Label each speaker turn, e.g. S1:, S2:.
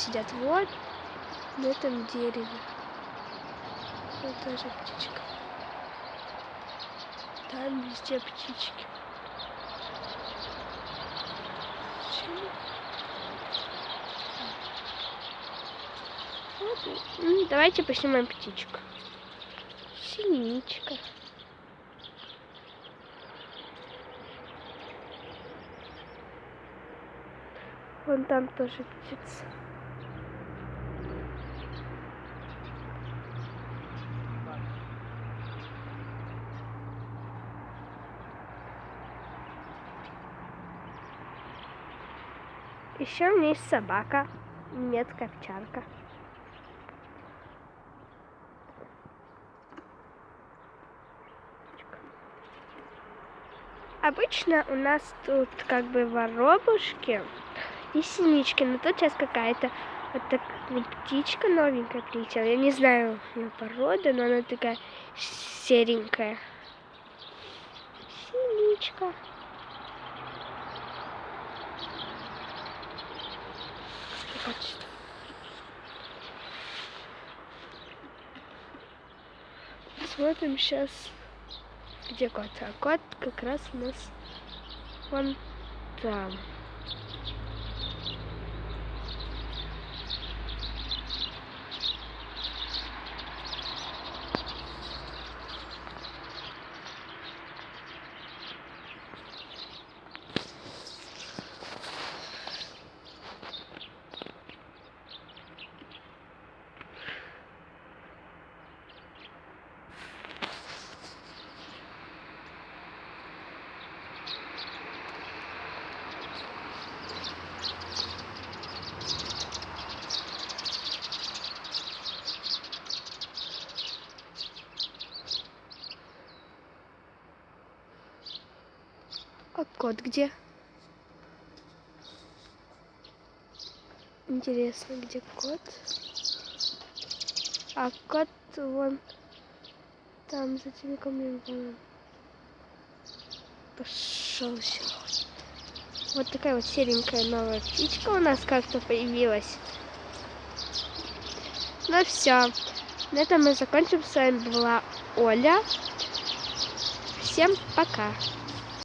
S1: сидят. Вот на этом дереве. Вот тоже птичка. Там везде птички. Вот. Давайте поснимаем птичку. Синичка. Вон там тоже птица. Еще у меня есть собака, немецкая овчарка. Обычно у нас тут как бы воробушки и синички, но тут сейчас какая-то вот такая птичка новенькая прилетела. Я не знаю ее породы, но она такая серенькая. Синичка. Смотрим сейчас, где кот. А кот как раз у нас вон там. А кот где? Интересно, где кот? А кот вон там за теми камнями. Пошел сюда. Вот такая вот серенькая новая птичка у нас как-то появилась. Ну все. На этом мы закончим. С вами была Оля. Всем пока.